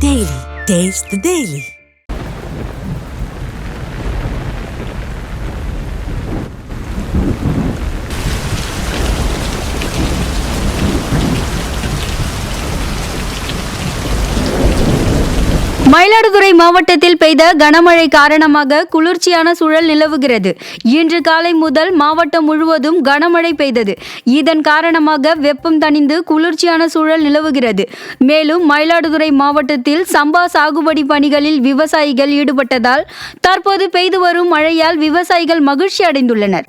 Daily. Taste the Daily. Mayiladuthurai மாவட்டத்தில் பெய்த கனமழை காரணமாக குளிர்ச்சியான சூழல் நிலவுகிறது. இன்று காலை முதல் மாவட்டம் முழுவதும் கனமழை பெய்தது. இதன் காரணமாக வெப்பம் தணிந்து குளிர்ச்சியான சூழல் நிலவுகிறது. மேலும் மயிலாடுதுறை மாவட்டத்தில் சம்பா சாகுபடி பணிகளில் விவசாயிகள் ஈடுபட்டதால் தற்போது பெய்து வரும் மழையால் விவசாயிகள் மகிழ்ச்சி அடைந்துள்ளனர்.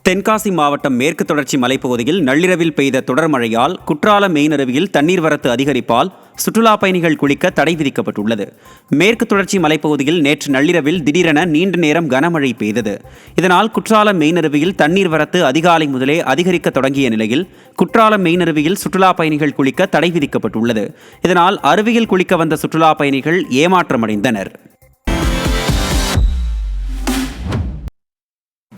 தென்காசி மாவட்டம் மேற்கு தொடர்ச்சி மலைப்பகுதியில் நள்ளிரவில் பெய்த தொடர் மழையால் குற்றாலம் மெயின் தண்ணீர் வரத்து அதிகரிப்பால் சுற்றுலா பயணிகள் குளிக்க தடை விதிக்கப்பட்டுள்ளது. மேற்கு தொடர்ச்சி மலைப்பகுதியில் நேற்று நள்ளிரவில் திடீரென நீண்ட நேரம் கனமழை பெய்தது. இதனால் குற்றாலம் மெயின் தண்ணீர் வரத்து அதிகாலை முதலே அதிகரிக்க தொடங்கிய நிலையில் குற்றாலம் மெயின் சுற்றுலா பயணிகள் குளிக்க தடை விதிக்கப்பட்டுள்ளது. இதனால் அருவியில் குளிக்க வந்த சுற்றுலா பயணிகள் ஏமாற்றமடைந்தனர்.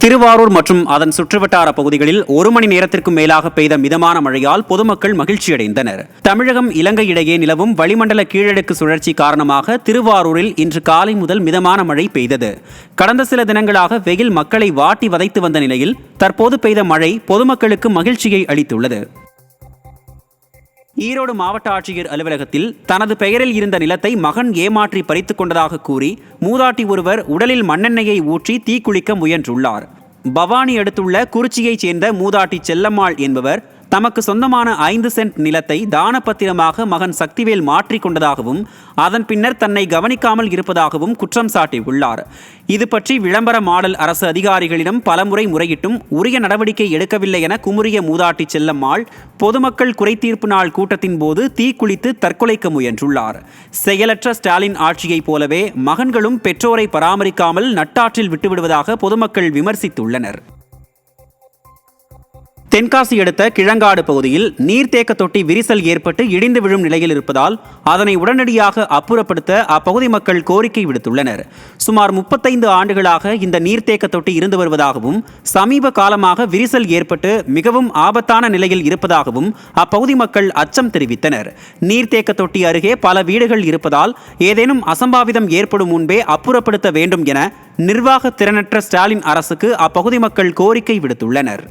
திருவாரூர் மற்றும் அதன் சுற்றுவட்டார பகுதிகளில் 1 மணி நேரத்திற்கும் மேலாக பெய்த மிதமான மழையால் பொதுமக்கள் மகிழ்ச்சியடைந்தனர். தமிழகம் இலங்கை இடையே நிலவும் வளிமண்டல கீழடுக்கு சுழற்சி காரணமாக திருவாரூரில் இன்று காலை முதல் மிதமான மழை பெய்தது. கடந்த சில தினங்களாக வெயில் மக்களை வாட்டி வதைத்து வந்த நிலையில் தற்போது பெய்த மழை பொதுமக்களுக்கு மகிழ்ச்சியை அளித்துள்ளது. ஈரோடு மாவட்ட ஆட்சியர் அலுவலகத்தில் தனது பெயரில் இருந்த நிலத்தை மகன் ஏமாற்றி பறித்துக் கொண்டதாக கூறி மூதாட்டி ஒருவர் உடலில் மண்ணெண்ணெயை ஊற்றி தீக்குளிக்க முயன்றுள்ளார். பவானி அடுத்துள்ள குறிச்சியைச் சேர்ந்த மூதாட்டி செல்லம்மாள் என்பவர் தமக்கு சொந்தமான 5 சென்ட் நிலத்தை தானப்பத்திரமாக மகன் சக்திவேல் மாற்றிக் கொண்டதாகவும் அதன் பின்னர் தன்னை கவனிக்காமல் இருப்பதாகவும் குற்றம் சாட்டியுள்ளார். இது பற்றி விளம்பர மாடல் அரசு அதிகாரிகளிடம் பலமுறை முறையிட்டும் உரிய நடவடிக்கை எடுக்கவில்லை என குமுறிய மூதாட்டி செல்லம்மாள் பொதுமக்கள் குறைதீர்ப்பு நாள் கூட்டத்தின் போது தீக்குளித்து தற்கொலைக்க முயன்றுள்ளார். செயலற்ற ஸ்டாலின் ஆட்சியைப் போலவே மகன்களும் பெற்றோரை பராமரிக்காமல் நட்டாற்றில் விட்டுவிடுவதாக பொதுமக்கள் விமர்சித்துள்ளனர். தென்காசி அடுத்த கிழங்காடு பகுதியில் நீர்த்தேக்க தொட்டி விரிசல் ஏற்பட்டு இடிந்து விழும் நிலையில் இருப்பதால் அதனை உடனடியாக அப்புறப்படுத்த அப்பகுதி மக்கள் கோரிக்கை விடுத்துள்ளனர். சுமார் 35 ஆண்டுகளாக இந்த நீர்த்தேக்க தொட்டி இருந்து வருவதாகவும் சமீப காலமாக விரிசல் ஏற்பட்டு மிகவும் ஆபத்தான நிலையில் இருப்பதாகவும் அப்பகுதி மக்கள் அச்சம் தெரிவித்தனர். நீர்த்தேக்க தொட்டி அருகே பல வீடுகள் இருப்பதால் ஏதேனும் அசம்பாவிதம் ஏற்படும் முன்பே அப்புறப்படுத்த வேண்டும் என நிர்வாக திறனற்ற ஸ்டாலின் அரசுக்கு அப்பகுதி மக்கள் கோரிக்கை விடுத்துள்ளனர்.